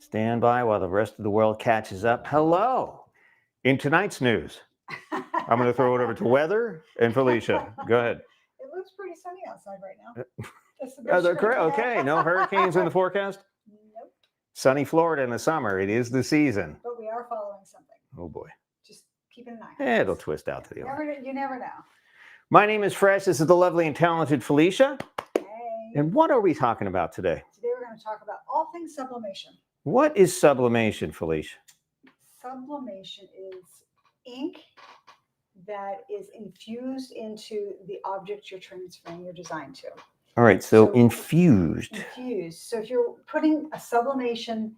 Stand by while the rest of the world catches up. Hello. In tonight's news, I'm going to throw it over to Weather and Felicia. Go ahead. It looks pretty sunny outside right now. That's the They're best correct. you're gonna Okay, have. no hurricanes in the forecast? Nope. Sunny Florida in the summer. It is the season. But we are following something. Oh boy. Just keeping an eye on It'll this. twist out to the other. You never know. My name is Fresh. This is the lovely and talented Felicia. Hey. And what are we talking about today? Today we're going to talk about all things sublimation. What is sublimation, Felicia? Sublimation is ink that is infused into the object you're transferring your design to. All right, so infused. Infused. So if you're putting a sublimation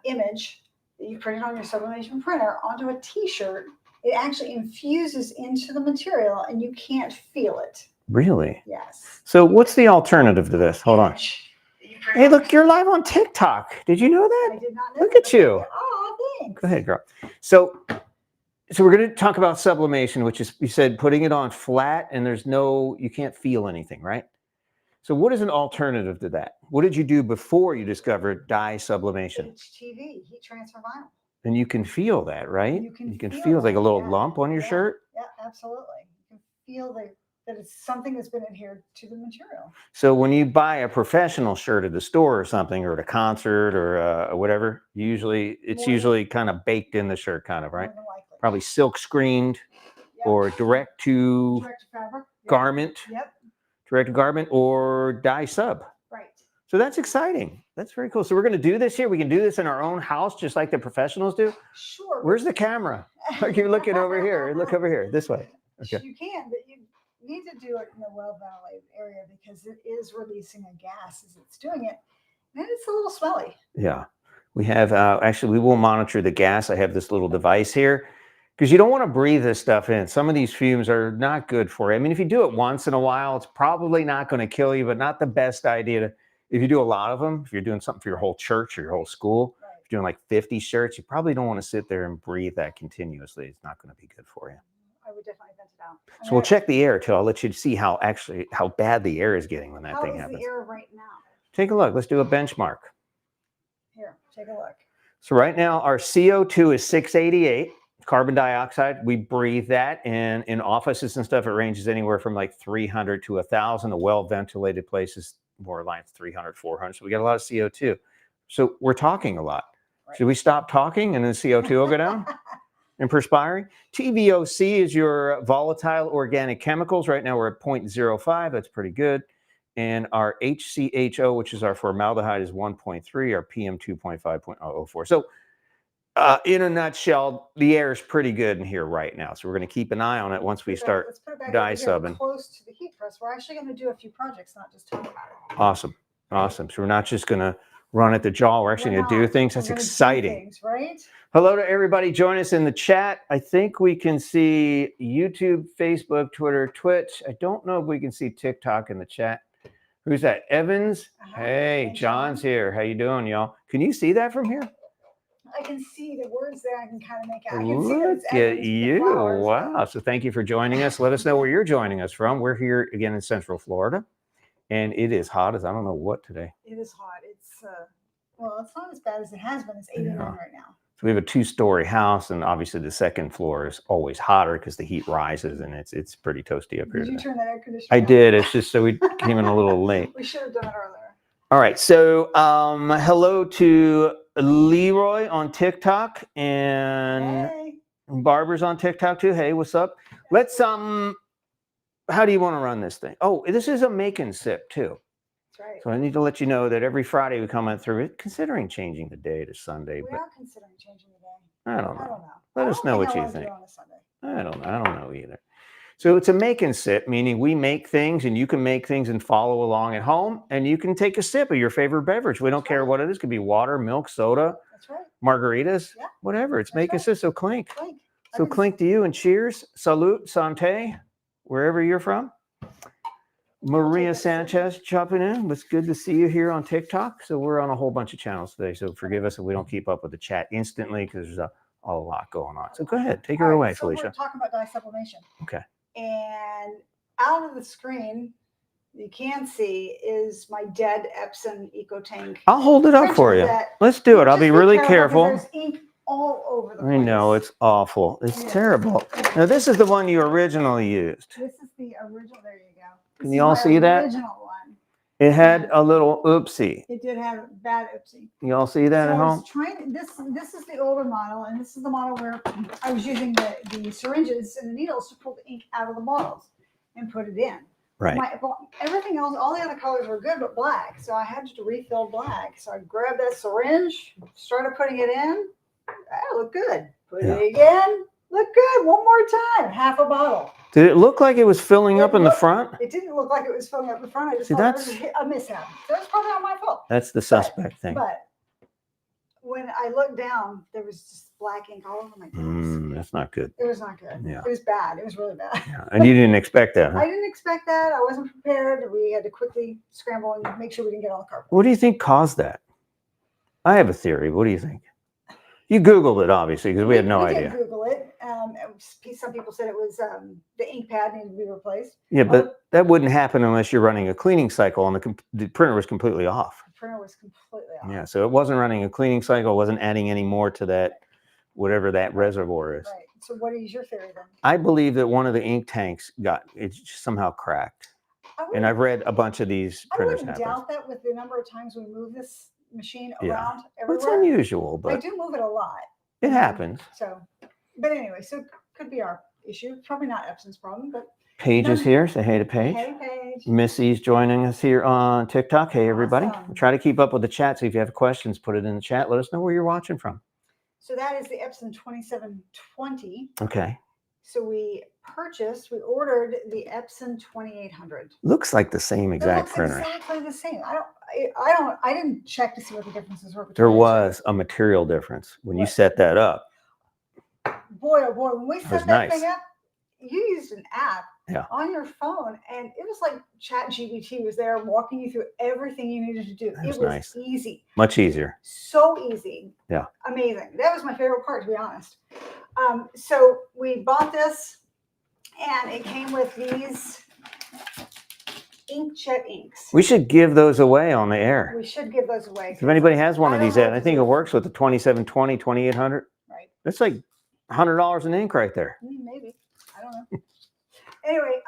image that you printed on your sublimation printer onto a t-shirt, it actually infuses into the material and you can't feel it. Really? Yes. So what's the alternative to this? Hold on. Hey, look, you're live on TikTok. Did you know that? I did not know. Look that. at you. Oh, thanks. Go ahead, girl. So we're going to talk about sublimation, which is, you said, putting it on flat and you can't feel anything, right? So what is an alternative to that? What did you do before you discovered dye sublimation? HTV, heat transfer vinyl. And you can feel that, right? You can feel like a little yeah. lump on your shirt. Yeah, absolutely. You can feel that it's something that's been adhered to the material. So when you buy a professional shirt at the store or something, or at a concert or whatever, it's usually kind of baked in the shirt, kind of, right? Probably silk screened, yep. or direct to fabric. Yep. Garment. Yep. Direct to garment or dye sub. Right. So that's exciting. That's very cool. So we're going to do this here. We can do this in our own house, just like the professionals do. Sure. Where's the camera? You're looking over here. Look over here, this way. Okay. You can, but you need to do it in a well-ventilated area because it is releasing a gas as it's doing it, and it's a little smelly. Yeah. We have, actually, we will monitor the gas. I have this little device here because you don't want to breathe this stuff in. Some of these fumes are not good for you. I mean, if you do it once in a while, it's probably not going to kill you, but not the best idea if you do a lot of them, if you're doing something for your whole church or your whole school, right. If you're doing like 50 shirts, you probably don't want to sit there and breathe that continuously. It's not going to be good for you. I would definitely vent it out. So we'll check the air too. I'll let you see how bad the air is getting when that thing happens. How is the air right now? Take a look. Let's do a benchmark. Here, take a look. So right now our CO2 is 688. Carbon dioxide, we breathe that, and in offices and stuff, it ranges anywhere from like 300 to 1,000. The well-ventilated places, more like 300, 400. So we got a lot of CO2. So we're talking a lot. Right. Should we stop talking and then CO2 will go down? And perspiring. TVOC is your volatile organic chemicals. Right now we're at 0.05. That's pretty good. And our HCHO, which is our formaldehyde, is 1.3. Our PM 2.5.004. So in a nutshell, the air is pretty good in here right now. So we're going to keep an eye on it once we start dye subbing. Close to the heat press. We're actually going to do a few projects, not just talk about it. Awesome. Awesome. So we're not just going to run at the jaw. We're actually going to do things. That's exciting. Things, right? Hello to everybody. Join us in the chat. I think we can see YouTube, Facebook, Twitter, Twitch. I don't know if we can see TikTok in the chat. Who's that? Evans? Hey, John's here. How you doing, y'all? Can you see that from here? I can see the words there. I can kind of make out. Look at you. Wow. So thank you for joining us. Let us know where you're joining us from. We're here again in Central Florida, and it is hot as I don't know what today. It is hot. It's well, it's not as bad as it has been. It's 89 right now. So we have a 2-story house, and obviously the second floor is always hotter because the heat rises, and it's pretty toasty up here. Did you turn that air conditioner I on? did. It's just so we came in a little late. We should have done it earlier. All right. So hello to Leroy on TikTok, and Barbara's on TikTok too. Hey, what's up? Let's how do you want to run this thing? Oh, this is a make and sip too. That's right. So I need to let you know that every Friday we comment through it, considering changing the day to Sunday. We are considering changing the day. I don't know. Let us know what you think. I don't know either. So it's a make and sip, meaning we make things and you can make things and follow along at home, and you can take a sip of your favorite beverage. We don't care what it is. It could be water, milk, soda, margaritas, whatever. It's make and sip. So clink. So clink to you and cheers. Salute, santé, wherever you're from. Maria Sanchez chopping in. It's good to see you here on TikTok. So we're on a whole bunch of channels today. So forgive us if we don't keep up with the chat instantly because there's a lot going on. So go ahead. Take her away, Felicia. We're talking about dye sublimation. Okay. And out of the screen, you can see is my dead Epson EcoTank. I'll hold it up for you. Let's do it. I'll be really careful. There's ink all over the place. I know, it's awful. It's terrible. Now, this is the one you originally used. This is the original. There you go. Can you all see that? Original one. It had a little oopsie. It did have a bad oopsie. You all see that at home? This is the older model, and this is the model where I was using the syringes and the needles to pull the ink out of the bottles and put it in. Right. Everything else, all the other colors were good, but black. So I had to refill black. So I grabbed that syringe, started putting it in. That looked good. Put it again. Look good. One more time. Half a bottle. Did it look like it was filling up in the front? It didn't look like it was filling up in the front. I just thought that's it was a mishap. So it's probably not my fault. That's the suspect thing. But when I looked down, there was just black ink all over my face. That's not good. It was not good. Yeah. It was bad. It was really bad. Yeah. And you didn't expect that, huh? I didn't expect that. I wasn't prepared. We had to quickly scramble and make sure we didn't get on the carpet. What do you think caused that? I have a theory. What do you think? You Googled it, obviously, because we had no idea. We did Google it. Some people said it was the ink pad needed to be replaced. Yeah, but that wouldn't happen unless you're running a cleaning cycle and the printer was completely off. The printer was completely off. Yeah, so it wasn't running a cleaning cycle, it wasn't adding any more to that, whatever that reservoir is. Right. So what is your theory then? I believe that one of the ink tanks it's just somehow cracked. And I've read a bunch of these printers I wouldn't doubt that with the number of times we move this machine around everywhere. It's unusual, but I do move it a lot. It happens. So, but anyway, so it could be our issue. Probably not Epson's problem, but Paige is here. Say hey to Paige. Hey, Paige. Missy's joining us here on TikTok. Hey, everybody. Awesome. Try to keep up with the chat. So if you have questions, put it in the chat. Let us know where you're watching from. So that is the Epson 2720. Okay. So we ordered the Epson 2800. Looks like the same exact printer. Exactly the same. I didn't check to see what the differences were. There was a material difference when you set that up. Boy, oh boy, when we set that thing up, you used an app on your phone, and it was like ChatGPT was there walking you through everything you needed to do. It was nice. Easy. Much easier. So easy. Yeah. Amazing. That was my favorite part, to be honest. So we bought this, and it came with these inkjet inks. We should give those away on the air. We should give those away. If anybody has one of these, I think it works with the 2720, 2800. Right. That's like $100 in ink right there. Maybe. I don't know. Anyway,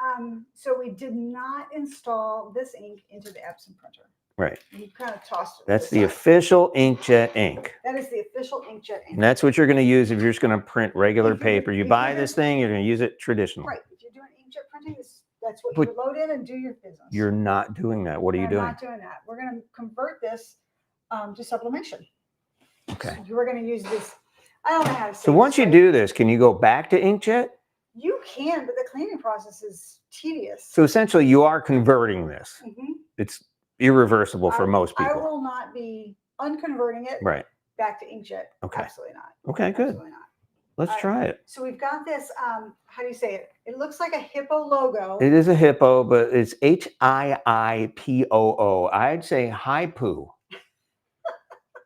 so we did not install this ink into the Epson printer. Right. You kind of tossed it. That's the official inkjet ink. That is the official inkjet ink. And that's what you're going to use if you're just going to print regular paper. You buy this thing, you're going to use it traditionally. Right. If you're doing inkjet printing, that's what you load in and do your business. You're not doing that. What are you doing? We're not doing that. We're going to convert this to sublimation. Okay. So we're going to use this. I don't know how to say. So once you do this, can you go back to inkjet? You can, but the cleaning process is tedious. So essentially, you are converting this. Mm-hmm. It's irreversible for most people. I will not be unconverting it back to inkjet. Okay. Absolutely not. Okay, good. Absolutely not. Let's try it. So we've got this, how do you say it? It looks like a hippo logo. It is a hippo, but it's HIIPOO. I'd say HIPOO.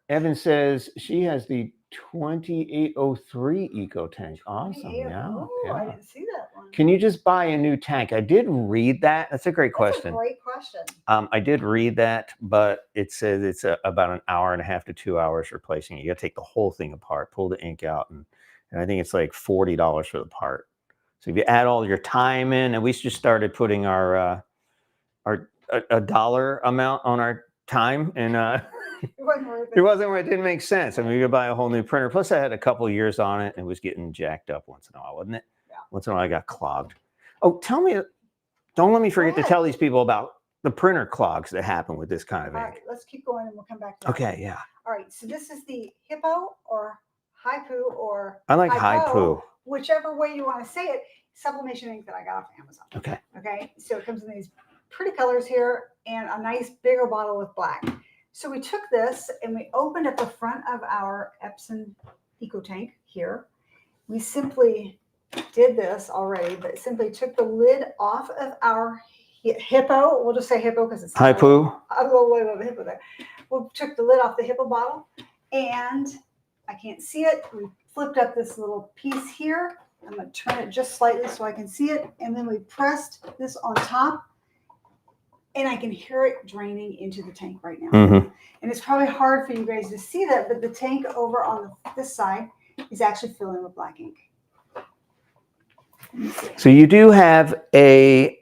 Evan says she has the 2803 Eco Tank. Awesome. Yeah. I didn't see that one. Can you just buy a new tank? I did read that. That's a great question. That's a great question. I did read that, but it says it's about an hour and a half to 2 hours replacing it. You got to take the whole thing apart, pull the ink out, and I think it's like $40 for the part. So if you add all your time in, and we just started putting our a dollar amount on our time, and it wasn't worth it. It wasn't where it didn't make sense. I mean, you could buy a whole new printer. Plus, I had a couple of years on it and it was getting jacked up once in a while, wasn't it? Yeah. Once in a while, I got clogged. Oh, don't let me forget to tell these people about the printer clogs that happen with this kind of ink. All right, let's keep going and we'll come back to that. Okay, yeah. All right, so this is the hippo or haiku or I like haiku. Whichever way you want to say it, sublimation ink that I got off Amazon. Okay. Okay, so it comes in these pretty colors here and a nice bigger bottle with black. So we took this and we opened up the front of our Epson EcoTank here. We simply did this already, but simply took the lid off of our hippo. We'll just say hippo because it's haiku. A little bit of a hippo there. We took the lid off the hippo bottle and I can't see it. We flipped up this little piece here. I'm going to turn it just slightly so I can see it. And then we pressed this on top. and I can hear it draining into the tank right now. Mhm. And it's probably hard for you guys to see that, but the tank over on this side is actually filling with black ink. So you do have a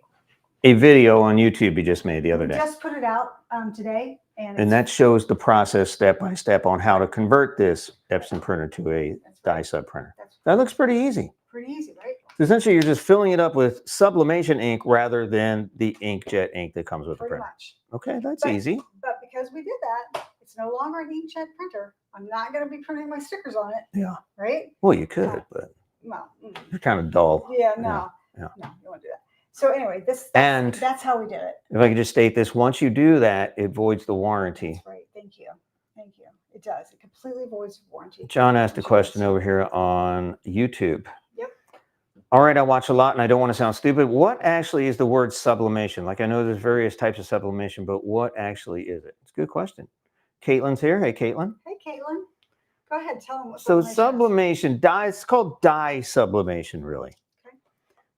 video on YouTube you just made the other We day. just put it out today. And that shows the process step by step on how to convert this Epson printer to a dye sub printer. That looks pretty easy. Pretty easy, right? So essentially, you're just filling it up with sublimation ink rather than the inkjet ink that comes with the Pretty printer. much. Okay, that's But- easy. But because we did that, it's no longer an inkjet printer. I'm not going to be printing my stickers on it. Yeah. Right? Well, you could, but Well, you're kind of dull. yeah, no. Yeah. No, you won't do that. So anyway, And that's how we did it. if I could just state this, once you do that, it voids the warranty. That's right. Thank you. Thank you. It does. It completely voids warranty. John asked a question over here on YouTube. Yep. All right, I watch a lot and I don't want to sound stupid. What actually is the word sublimation? Like I know there's various types of sublimation, but what actually is it? It's a good question. Caitlin's here. Hey, Caitlin. Hey, Caitlin. Go ahead. Tell them what So sublimation sublimation, it's called dye sublimation, really. Okay.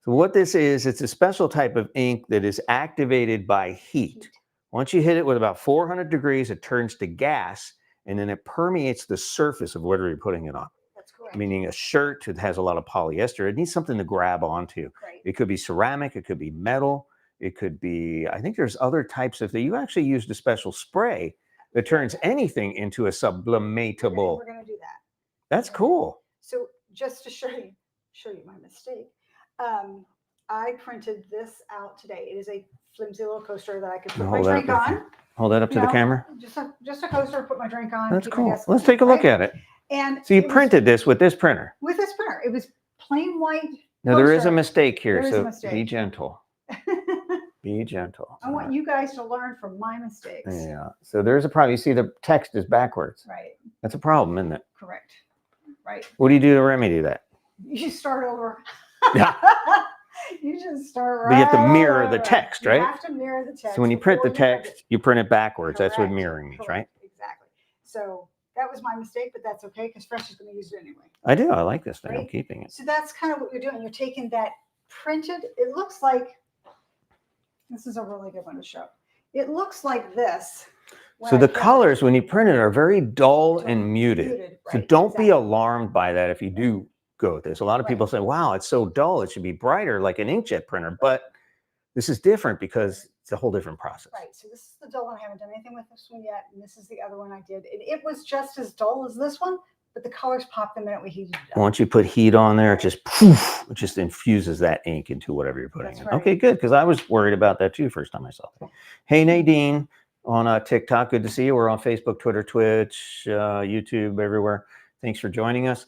So what this is, it's a special type of ink that is activated by heat. Once you hit it with about 400 degrees, it turns to gas, and then it permeates the surface of whatever you're putting it on. That's correct. Meaning a shirt that has a lot of polyester, it needs something to grab onto. Right. It could be ceramic, it could be metal, it could be, I think there's other types of things. You actually used a special spray that turns anything into a sublimatable. We're going to do that. That's cool. So just to show you my mistake, I printed this out today. It is a flimsy little coaster that I could put my drink on. Hold that up to the camera. Just a coaster to put my drink on. That's keep my cool. desk Let's clean, take a look right? at it. And So you it was printed this with this printer. with this printer. It was plain white. Now there is a coaster. mistake here, There is a so mistake. be gentle. Be gentle. I want you guys to learn from my mistakes. Yeah. So there's a problem. You see the text is backwards. Right. That's a problem, isn't it? Correct. Right. What do you do to remedy that? You should start over. Yeah. You should start right. But you have to mirror the over. text, right? You have to mirror the text. So when you print the before you print text, you print it backwards. That's what Correct. mirroring means, right? Correct. Exactly. So that was my mistake, but that's okay because Fresh is going to use it anyway. I do. I like this thing. I'm Right? keeping it. So that's kind of what you're doing. You're taking that printed, it looks like, this is a really good one to show. It looks like this. when So I the print it. colors, when you print it, are very dull and muted. So right, don't be exactly. alarmed by that if you do go with this. A lot of people say, wow, it's so dull. It should be brighter like an inkjet printer. But this is different because it's a whole different process. Right. So this is the dull one. I haven't done anything with this one yet. And this is the other one I did. And it was just as dull as this one, but the colors popped the minute we heated it up. Once you put heat on there, it just poof, it just infuses that ink into whatever you're putting That's in. right. Okay, good. Because I was worried about that too first time I saw it. Hey, Nadine on TikTok. Good to see you. We're on Facebook, Twitter, Twitch, YouTube, everywhere. Thanks for joining us.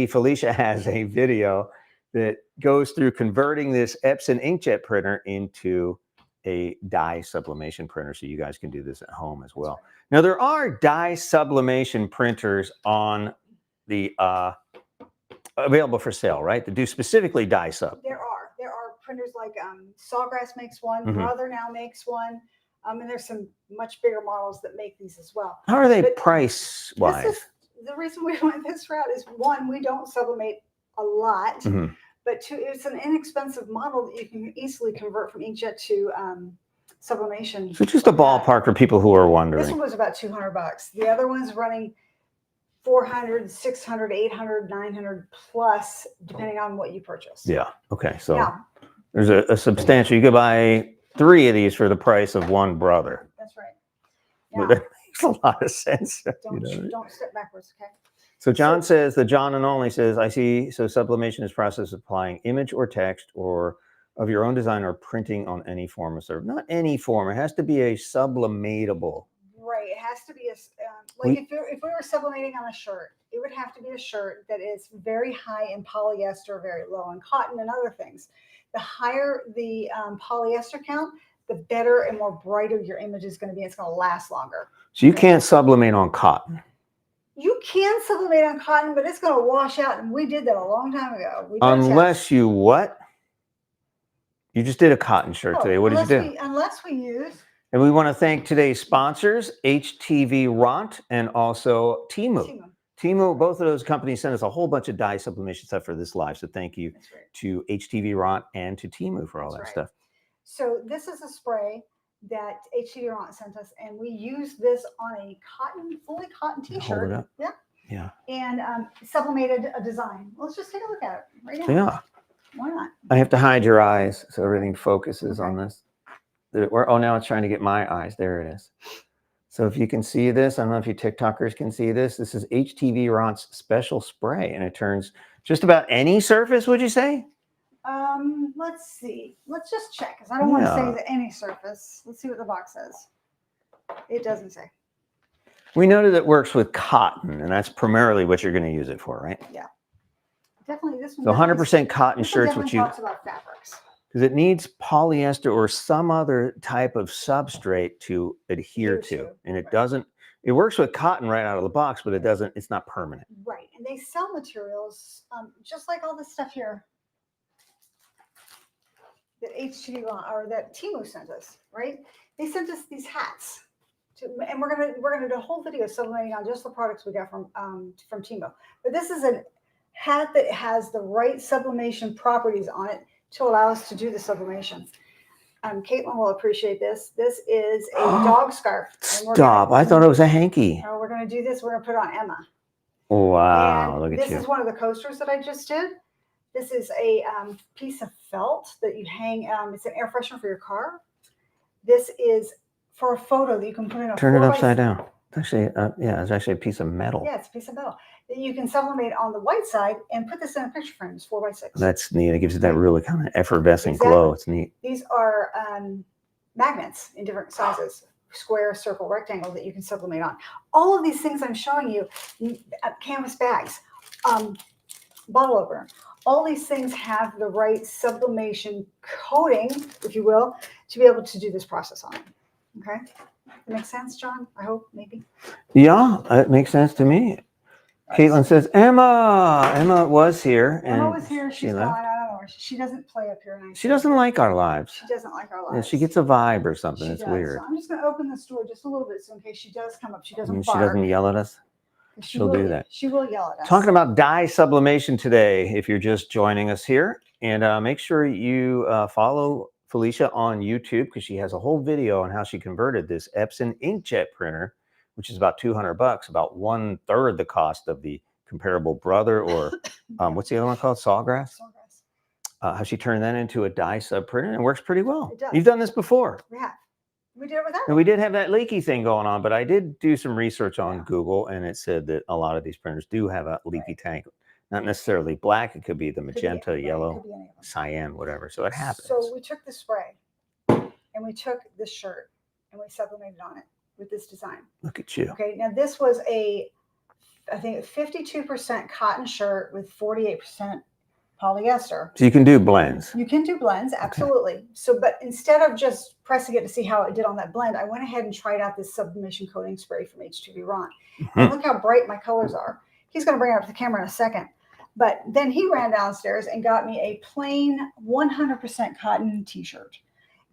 Felicia has a video that goes through converting this Epson inkjet printer into a dye sublimation printer. So you guys can do this at home as well. Now there are dye sublimation printers on the available for sale, right? That do specifically dye sub. There are printers like Sawgrass makes one, Mhm. Brother now makes one. And there's some much bigger models that make these as well. How are they But price wise? This is, the reason we went this route is one, we don't sublimate a lot, Mhm. but two, it's an inexpensive model that you can easily convert from inkjet to sublimation. So just a like that. ballpark for people who are This wondering. one was about $200. The other one's running 400, 600, 800, 900 plus, depending on what you purchase. Yeah. Okay. So Now, there's a substantial. You could buy 3 of these for the price of one brother. that's right. Well, Now, that makes a lot of sense. you don't, know? don't step backwards, okay? So John says, the John and only says, I see. So sublimation is process of applying image or text or of your own design or printing on any form of surface. Not any form. It has to be a sublimatable. Right. It has to be a We- if we were sublimating on a shirt, it would have to be a shirt that is very high in polyester, very low in cotton, and other things. The higher the polyester count, the better and more brighter your image is going to be. It's going to last longer. So you can't sublimate on cotton. You can sublimate on cotton, but it's going to wash out, and we did that a long time ago. We did a test. Unless you what? You just did a cotton shirt today. What did you do? Unless we use. And we want to thank today's sponsors, HTV Ront and also Temu. Temu, both of those companies sent us a whole bunch of dye sublimation stuff for this live. So thank you That's right. to HTV Ront and to Temu for all That's that right. stuff. So this is a spray that HTV Vermont sent us, and we used this on a fully cotton Hold T-shirt. it up. Yeah. Yeah. And sublimated a design. Let's just take a look at it right now. Yeah. Why not? I have to hide your eyes so everything focuses Okay. on this. Oh, now it's trying to get my eyes. There it is. So if you can see this, I don't know if you TikTokers can see this. This is HTV Vermont's special spray, and it turns just about any surface, would you say? Let's see. Let's just check, because I don't want to say Yeah. that any surface. Let's see what the box says. It doesn't say. We know that it works with cotton, and that's primarily what you're going to use it for, right? Yeah. Definitely this one. So 100% cotton this one shirts, definitely which you, talks about fabrics. because it needs polyester or some other type of substrate to adhere to. And it doesn't, it works with cotton right out of the box, but it doesn't, it's not permanent. Right. And they sell materials just like all this stuff here that HTV or that Timo sent us, right? They sent us these hats. And we're gonna do a whole video sublimating on just the products we got from Timo. But this is a hat that has the right sublimation properties on it to allow us to do the sublimation. Caitlin will appreciate this. This is a dog scarf. Stop! I thought it was a hanky. We're gonna do this. We're gonna put it on Emma. Wow! And look at this you. Is one of the coasters that I just did. This is a piece of felt that you hang. It's an air freshener for your car. This is for a photo that you can put in a. Turn it upside down. Actually, yeah, it's actually a piece of metal. Yeah, it's a piece of metal that you can sublimate on the white side and put this in a picture frame. It's 4x6. That's neat. It gives it that really kind of effervescent glow. It's neat. These are magnets in different sizes, square, circle, rectangle, that you can sublimate on. All of these things I'm showing you, canvas bags, bottle opener, all these things have the right sublimation coating, if you will, to be able to do this process on it. Okay? That makes sense, John? I hope, maybe. Yeah, it makes sense to me. Caitlin says, Emma was here. Emma was here. She's gone. I don't know. She doesn't play up here. She doesn't like our lives. She doesn't like our lives. Yeah, she gets a vibe or something. It's weird. So I'm just going to open this door just a little bit so in case she does come up, she doesn't bark. She doesn't yell at us? She'll do that. She will yell at us. Talking about dye sublimation today, if you're just joining us here. And make sure you follow Felicia on YouTube, because she has a whole video on how she converted this Epson inkjet printer, which is about $200, about 1/3 the cost of the comparable Brother or what's the other one called? Sawgrass? Sawgrass. How she turned that into a dye sub printer, and it works pretty well. It does. You've done this before. We have. We did it with that. And we did have that leaky thing going on, but I did do some research on Google, and it said that a lot of these printers do have a leaky tank. Not necessarily black. It could be the magenta, yellow, cyan, whatever. So it happens. So we took the spray and we took this shirt and we sublimated on it with this design. Look at you. Okay. Now this was I think 52% cotton shirt with 48% polyester. So you can do blends. You can do blends, absolutely. Okay. So, but instead of just pressing it to see how it did on that blend, I went ahead and tried out this sublimation coating spray from HTV Ron. And look how bright my colors are. He's going to bring it up to the camera in a second. But then he ran downstairs and got me a plain 100% cotton t-shirt.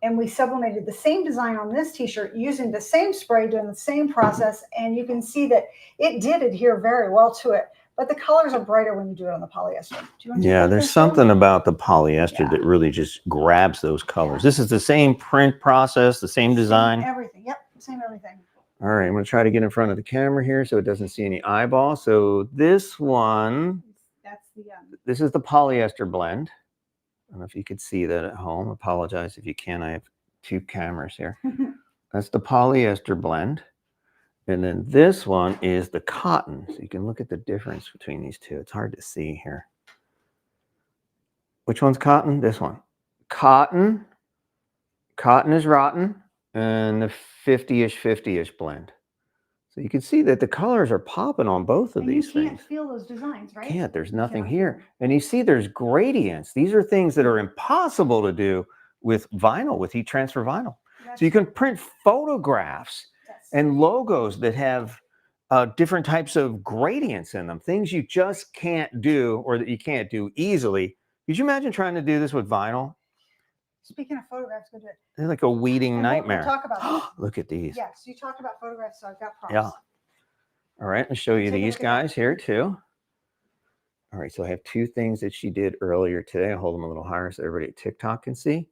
And we sublimated the same design on this t-shirt using the same spray, doing the same process. And you can see that it did adhere very well to it. But the colors are brighter when you do it on the polyester. There's something about the polyester that really just grabs those colors. This is the same print process, the same design. Everything. Yep. Same everything. All right. I'm going to try to get in front of the camera here so it doesn't see any eyeball. So this one, this is the polyester blend. I don't know if you could see that at home. Apologize if you can. I have two cameras here. That's the polyester blend. And then this one is the cotton. So you can look at the difference between these two. It's hard to see here. Which one's cotton? This one. Cotton. Cotton is rotten. And the 50-ish, 50-ish blend. So you can see that the colors are popping on both of these things. You can't feel those designs, right? Can't. There's nothing here. And you see there's gradients. These are things that are impossible to do with vinyl, with heat transfer vinyl. So you can print photographs and logos that have different types of gradients in them, things you just can't do or that you can't do easily. Could you imagine trying to do this with vinyl? Speaking of photographs, go do it. They're like a weeding nightmare. We'll talk about that. Look at these. Yes, you talked about photographs, so I've got props. Yeah. All right, I'll show you these guys here too. All right, so I have two things that she did earlier today. I'll hold them a little higher so everybody at TikTok can see.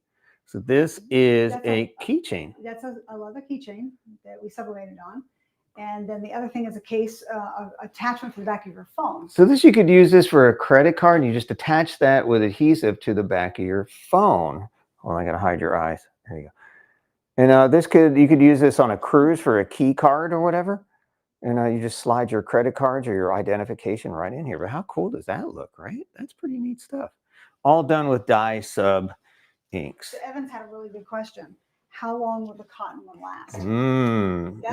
So this is That's a keychain. That's a leather keychain that we sublimated on. And then the other thing is a case, attachment for the back of your phone. So this, you could use this for a credit card, and you just attach that with adhesive to the back of your phone. Hold on, I gotta hide your eyes. There you go. And you could use this on a cruise for a key card or whatever. And you just slide your credit cards or your identification right in here. But how cool does that look, right? That's pretty neat stuff. All done with dye sub inks. So Evans had a really good question. How long will the cotton one last?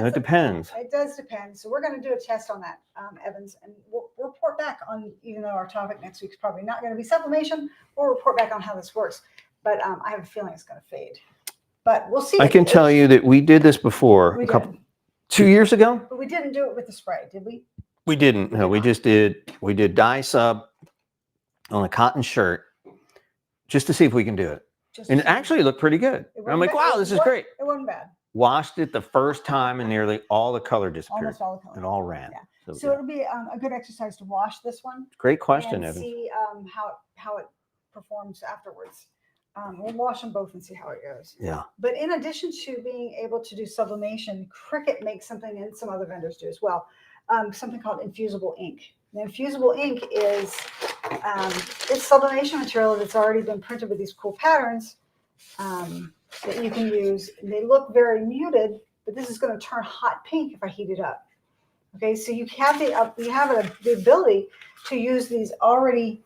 It depends. It does depend. So we're going to do a test on that, Evans, and we'll report back on, even though our topic next week is probably not going to be sublimation, we'll report back on how this works. But I have a feeling it's going to fade. But we'll see. I can tell you that we did this before 2 years ago. But we didn't do it with the spray, did we? We didn't. No, we did dye sub on a cotton shirt just to see if we can do it. And it actually looked pretty good. I'm like, wow, this is great. It wasn't bad. Washed it the first time and nearly all the color disappeared. Almost all the color. It all ran. Yeah. So it'll be a good exercise to wash this one. Great question, and Evans. See how it performs afterwards. We'll wash them both and see how it goes. Yeah. But in addition to being able to do sublimation, Cricut makes something, and some other vendors do as well, something called infusible ink. The infusible ink is it's sublimation material that's already been printed with these cool patterns that you can use. They look very muted, but this is going to turn hot pink if I heat it up. Okay, so you have the ability to use these already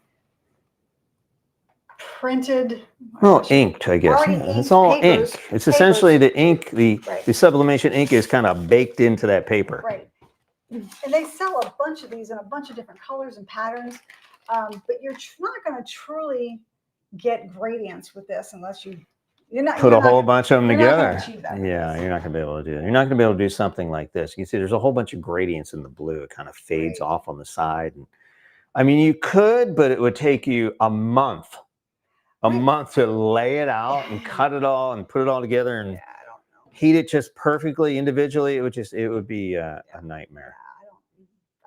printed. Well, inked, I guess. Yeah, it's all ink. It's essentially the ink. The sublimation ink is kind of baked into that paper. Right. And they sell a bunch of these in a bunch of different colors and patterns, but you're not going to truly get gradients with this unless you're not put a whole bunch of them together. Yeah, you're not going to be able to do that. You're not going to be able to do something like this. You can see there's a whole bunch of gradients in the blue. It kind of fades off on the side. And I mean, you could, but it would take you a month to lay it out and cut it all and put it all together and heat it just perfectly individually. It would be a nightmare.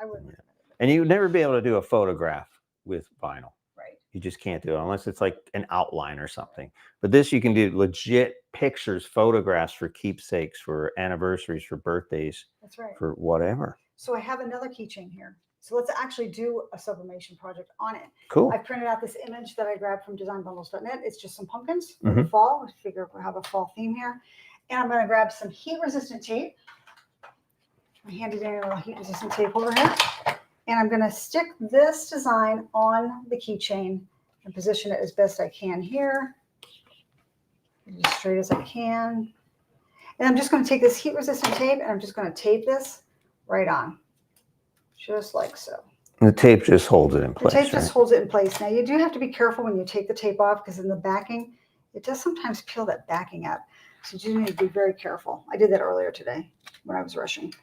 I wouldn't. And you would never be able to do a photograph with vinyl. Right. You just can't do it unless it's like an outline or something. But this, you can do legit pictures, photographs for keepsakes, for anniversaries, for birthdays. That's right. For whatever. So I have another keychain here. So let's actually do a sublimation project on it. Cool. I printed out this image that I grabbed from designbundles.net. It's just some pumpkins for the fall. I figure we'll have a fall theme here. And I'm going to grab some heat-resistant tape. I handed in a little heat-resistant tape over here. And I'm going to stick this design on the keychain and position it as best I can here. As straight as I can. And I'm just going to take this heat-resistant tape and I'm just going to tape this right on. Just like so. The tape just holds it in place. The tape just holds it in place. Now, you do have to be careful when you take the tape off because in the backing, it does sometimes peel that backing up. So you do need to be very careful. I did that earlier today when I was rushing.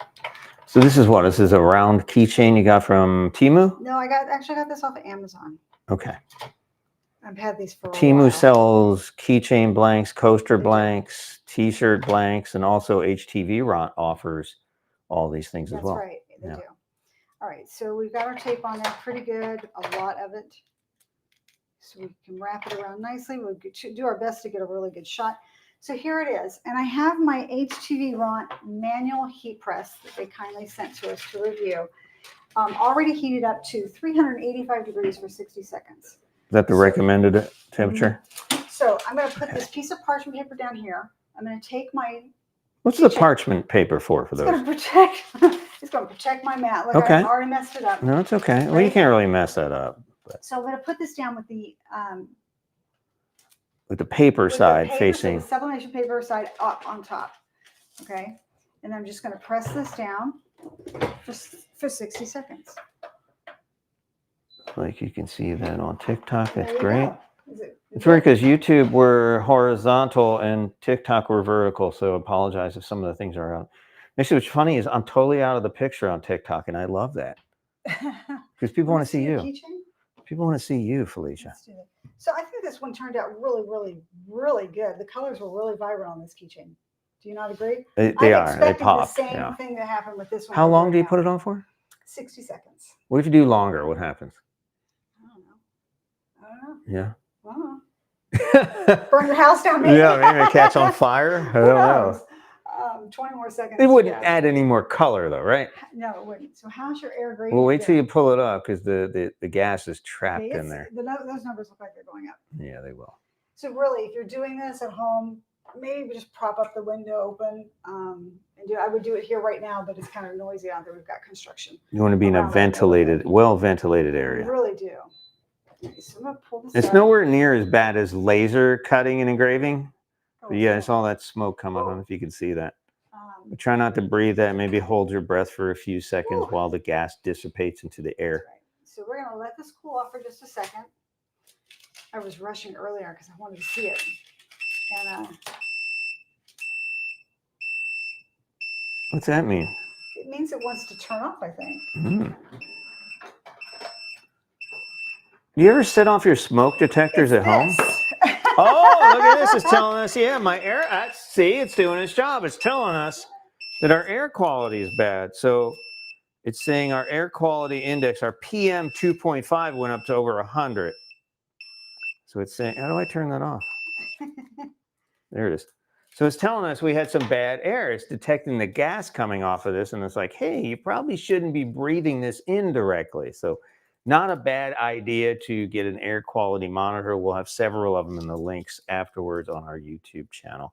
So this is what? This is a round keychain you got from Temu? No, I actually got this off of Amazon. Okay. I've had these for a Temu while. sells keychain blanks, coaster blanks, t-shirt blanks, and also HTV offers all these things as well. That's right. They do. All right. So we've got our tape on there pretty good. A lot of it. So we can wrap it around nicely. We'll do our best to get a really good shot. So here it is. And I have my HTV Ront manual heat press that they kindly sent to us to review. Already heated up to 385 degrees for 60 seconds. Is that the recommended temperature? So I'm going to put this piece of parchment paper down here. I'm going to take my... What's the parchment paper for those? It's going to protect my mat. Look, okay. I already messed it up. No, it's okay. Right? Well, you can't really mess that up. But. So I'm going to put this down with the paper side facing. The sublimation paper side up on top. Okay. And I'm just going to press this down for 60 seconds. Like you can see that on TikTok. That's great. It's weird because YouTube were horizontal and TikTok were vertical. So I apologize if some of the things are out. Actually, what's funny is I'm totally out of the picture on TikTok, and I love that because people want to see you. People want to see you, Felicia. So I think this one turned out really, really, really good. The colors were really vibrant on this keychain. Do you not agree? They are. They pop. The same thing that happened with this one. How long do you put it on for? 60 seconds. What if you do longer? What happens? I don't know. Yeah. Burn your house down, maybe. Yeah, maybe catch on fire. I Who don't knows? know. 20 more seconds. It wouldn't yeah. add any more color though, right? No, it wouldn't. So how's your air gradient? Well, wait till doing? you pull it up because the gas is trapped Okay, in there. those numbers look like they're going up. Yeah, they will. So really, if you're doing this at home, maybe just prop up the window open. I would do it here right now, but it's kind of noisy out there. We've got construction. You want to be in a around that ventilated, well-ventilated You area. really do. Okay, so I'm gonna pull this It's up. nowhere near as bad as laser cutting and engraving. Oh, But yeah, I saw that smoke come up. I don't know if you can see that. Um, But try not to breathe that. Maybe hold your breath for a few seconds Whew. while the gas dissipates into the air. right. So we're gonna let this cool off for just a second. I was rushing earlier because I wanted to see it. And What's that mean? it means it wants to turn off, I think. Mm. Do you ever set off your smoke detectors at home? Oh, look at this. It's telling us, yeah, my air, see, it's doing its job. It's telling us that our air quality is bad. So it's saying our air quality index, our PM 2.5 went up to over 100. So it's saying, how do I turn that off? There it is. So it's telling us we had some bad air. It's detecting the gas coming off of this. And it's like, hey, you probably shouldn't be breathing this in directly. So not a bad idea to get an air quality monitor. We'll have several of them in the links afterwards on our YouTube channel.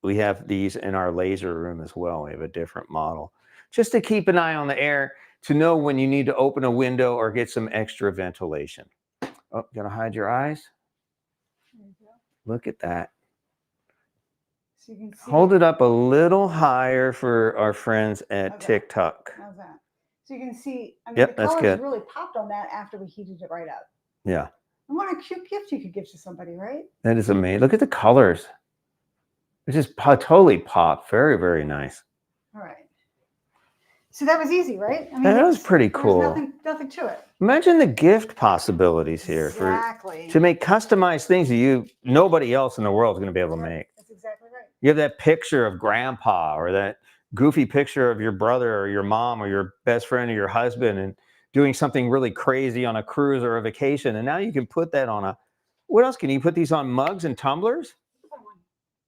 We have these in our laser room as well. We have a different model. Just to keep an eye on the air, to know when you need to open a window or get some extra ventilation. Oh, gotta hide your eyes. There you go. Look at that. So you can see. Hold it up a little higher for our friends at Okay. TikTok. How's that? So you can see, I mean, Yep, the that's colors good. really popped on that after we heated it right up. Yeah, And what a cute gift you could give to somebody, right? that is amazing. Look at the colors. It just totally popped. Very, very nice. All right. So that was easy, right? I mean, That was pretty there cool. was nothing to it. Imagine the gift possibilities here Exactly. to make customized things that nobody else in the world is going to be able to make. That's exactly right. You have that picture of grandpa or that goofy picture of your brother or your mom or your best friend or your husband and doing something really crazy on a cruise or a vacation. And now you can put that on what else can you put these on mugs and tumblers?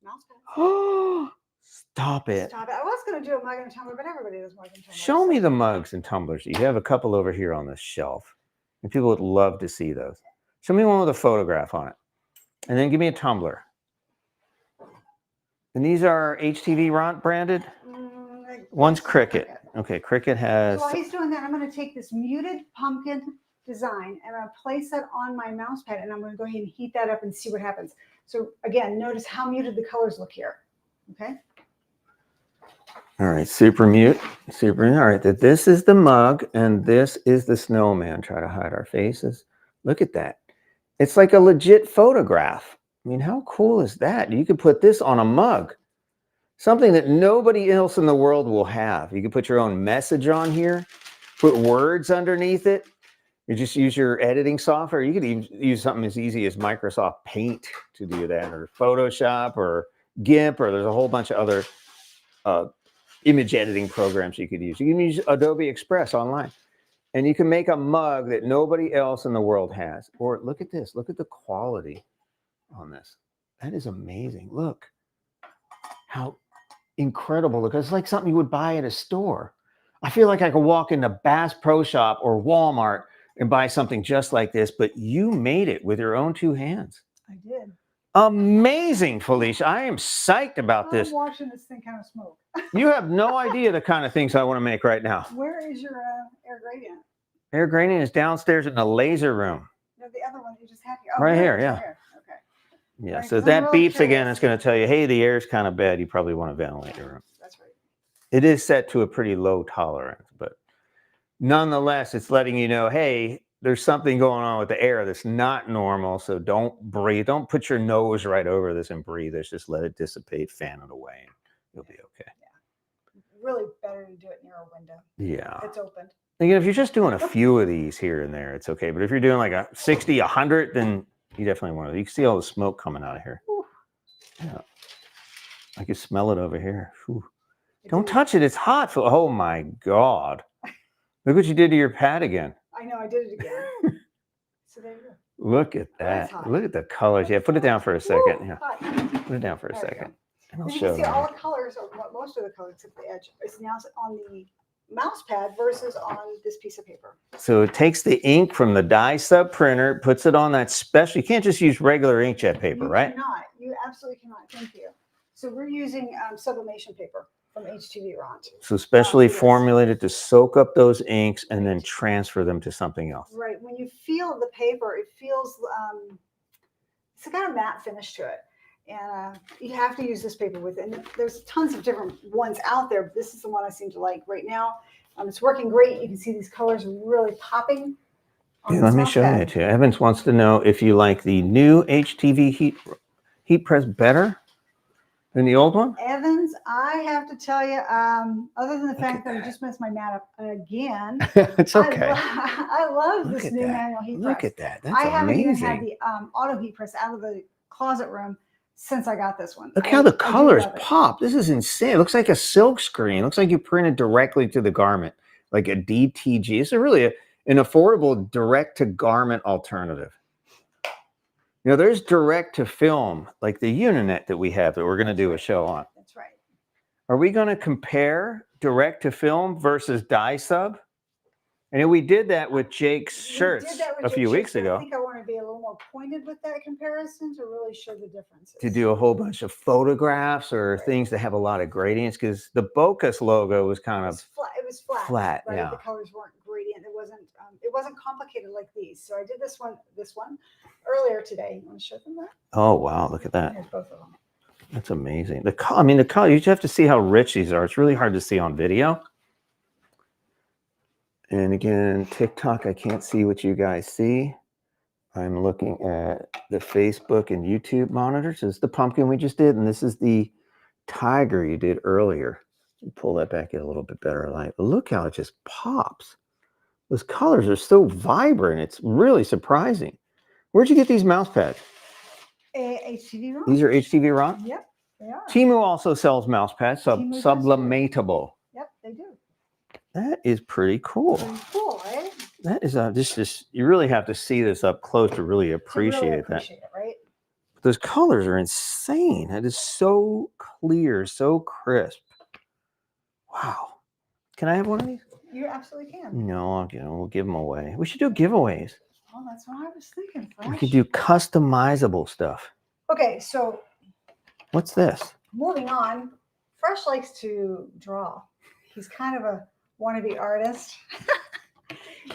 Mouse pad. Oh, stop it. Stop it. I was going to do a mug and a tumbler, but everybody does mug and tumbler. Show me the mugs and tumblers. You have a couple over here on this shelf. And people would love to see those. Show me one with a photograph on it. And then give me a tumbler. And these are HTV branded? One's Cricket. Okay, Cricket has... So while he's doing that, I'm going to take this muted pumpkin design and I'll place that on my mouse pad and I'm going to go ahead and heat that up and see what happens. So again, notice how muted the colors look here. Okay. All right, super mute. All right, this is the mug and this is the snowman. Try to hide our faces. Look at that. It's like a legit photograph. I mean, how cool is that? You could put this on a mug. Something that nobody else in the world will have. You can put your own message on here, put words underneath it. You just use your editing software. You could even use something as easy as Microsoft Paint to do that, or Photoshop, or GIMP, or there's a whole bunch of other image editing programs you could use. You can use Adobe Express online. And you can make a mug that nobody else in the world has. Or look at this. Look at the quality on this. That is amazing. Look how incredible. Look, it's like something you would buy at a store. I feel like I could walk into Bass Pro Shop or Walmart and buy something just like this, but you made it with your own two hands. I did. Amazing, Felicia. I am psyched about this. I'm watching this thing kind of smoke. You have no idea the kind of things I want to make right now. Where is your air gradient? Air gradient is downstairs in the laser room. No, the other one you just had here. Oh, Right there here, it is, yeah. right here. Okay. Yeah, Right, so 'cause if that I'm really beeps again, curious. it's going to tell you, hey, the air's kind of bad. You probably want to ventilate your room. That's right. It is set to a pretty low tolerance, but nonetheless, it's letting you know, hey, there's something going on with the air that's not normal. So don't breathe. Don't put your nose right over this and breathe. It's just let it dissipate, fan it away, and you'll be okay. Really better to do it near a window. Yeah. It's opened. Again, if you're just doing a few of these here and there, it's okay. But if you're doing like a 60, 100, then you definitely want to. You can see all the smoke coming out of here. Whew. Yeah. I can smell it over here. Whew. It Don't did. touch it. It's hot. Oh my God. Look what you did to your pad again. I know, I did it again. So there you go. Look at That's that. hot. Look at the colors. Yeah, put it down for a second. Yeah, Hot. put it down for a There we second. go. And I'll You show can see all them. the colors, or most of the colors except the edge, is now on the mouse pad versus on this piece of paper. So it takes the ink from the dye sub printer, puts it on that special. You can't just use regular inkjet paper, You right? cannot. You absolutely cannot. Thank you. So we're using sublimation paper from HTV Ront. So specially Yes. formulated to soak up those inks and then transfer them to something else. Right. When you feel the paper, it feels it's got a matte finish to it. And you have to use this paper with it. And there's tons of different ones out there, but this is the one I seem to like right now. It's working great. You can see these colors really popping. Let me show you too. Evans wants to know if you like the new HTV heat press better than the old one. Evans, I have to tell you, other than the fact that I just messed my mat up again. It's okay. I love Look this at new that. manual heat press. Look at that. That's I haven't even had amazing. the auto heat press out of the closet room since I got this one. Look how the I do colors love it. pop. This is insane. It looks like a silk screen. It looks like you printed directly to the garment, like a DTG. It's really an affordable direct-to-garment alternative. You know, there's direct-to-film, like the Uninet that we have that we're going to do a show on. That's right. Are we going to compare direct-to-film versus dye sub? And we did that with Jake's shirts a few weeks ago. I think I want to be a little more pointed with that comparison to really show the differences. To do a whole bunch of photographs or things that have a lot of gradients, because the Bocas logo was kind of flat. It was flat. Flat, right? yeah. The colors weren't gradient. It wasn't complicated like these. So I did this one earlier today. You want to show them that? Oh wow, look at that. Here's both of them. That's amazing. The color, you just have to see how rich these are. It's really hard to see on video. And again, TikTok, I can't see what you guys see. I'm looking at the Facebook and YouTube monitors. This is the pumpkin we just did, and this is the tiger you did earlier. Pull that back in a little bit better light. But look how it just pops. Those colors are so vibrant. It's really surprising. Where'd you get these mouse pads? HTV Ront. These are HTV Ront? Yep, they are. Temu also sells mouse pads, Temu does sublimatable. Yep, they do. That is pretty cool. Pretty cool, right? That is just you really have to see this up close to really appreciate that. It, right? Those colors are insane. It is so clear, so crisp. Wow. Can I have one of these? You absolutely can. No, we'll give them away. We should do giveaways. Well, that's what I was thinking, Fresh. We could do customizable stuff. Okay, so What's this? moving on, Fresh likes to draw. He's kind of a wannabe artist.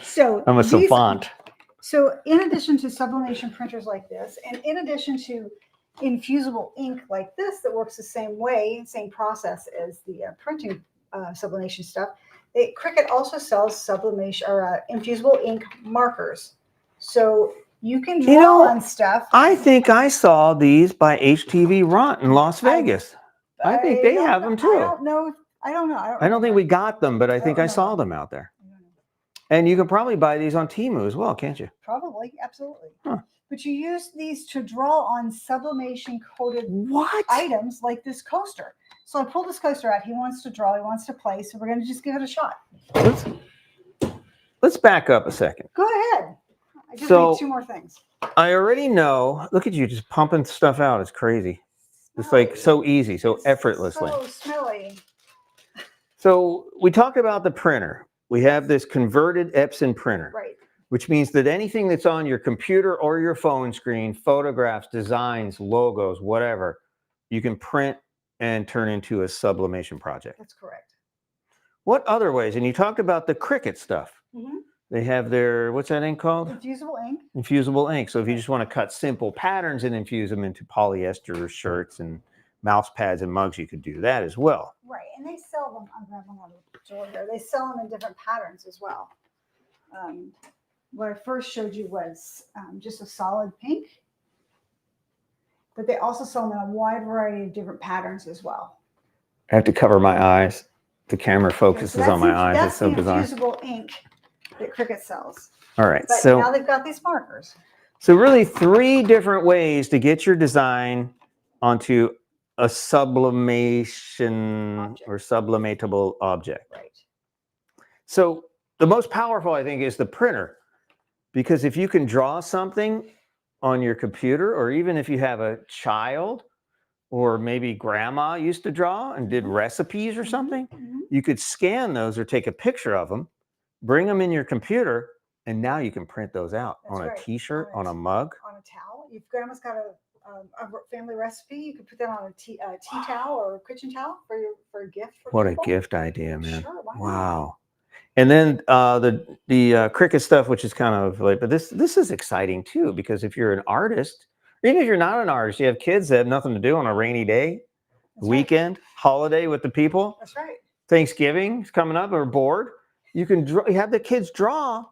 So I'm a savant. So in addition to sublimation printers like this, and in addition to infusible ink like this that works the same way, same process as the printing sublimation stuff, Cricut also sells sublimation or infusible ink markers. So you can draw on stuff. I think I saw these by HTV Ront in Las Vegas. I think they have them too. I don't know. I don't think we got them, but I think I saw them out there. And you can probably buy these on Temu as well, can't you? Probably, absolutely. Huh. But you use these to draw on sublimation coated What? items like this coaster. So I pulled this coaster out. He wants to draw. He wants to play. So we're going to just give it a shot. Let's back up a second. Go ahead. I just So- made two more things. I already know. Look at you just pumping stuff out. It's crazy. It's like so easy, so It's effortlessly. So smelly. So we talked about the printer. We have this converted Epson printer, Right. which means that anything that's on your computer or your phone screen, photographs, designs, logos, whatever, you can print and turn into a sublimation project. That's correct. What other ways? And you talked about the Cricut stuff. Mhm. They have their, what's that ink called? Infusible ink. Infusible ink. So if you just want to cut simple patterns and infuse them into polyester shirts and mouse pads and mugs, you could do that as well. Right. And they sell them. I'm grabbing one of the drawer here. They sell them in different patterns as well. What I first showed you was just a solid pink. But they also sell them in a wide variety of different patterns as well. I have to cover my eyes. The camera focuses on my eyes. It's so bizarre. That's the infusible ink that Cricut sells. All right. But now they've got these markers. So really 3 different ways to get your design onto a sublimation or sublimatable object. Right. So the most powerful, I think, is the printer. Because if you can draw something on your computer, or even if you have a child, or maybe grandma used to draw and did recipes or something, you could scan those or take a picture of them, bring them in your computer, and now you can print those out That's on a right. t-shirt, on a mug. On a towel. If grandma's got a family recipe, you could put that on a tea towel or a kitchen towel for a gift. For What people. a gift idea, man. Sure, why not? Wow. And then the Cricut stuff, which is kind of like, but this is exciting too, because if you're an artist, or even if you're not an artist, you have kids that have nothing to do on a rainy day, That's weekend, holiday with the people. That's right. Thanksgiving is coming up, or bored. You can draw. You have the kids draw.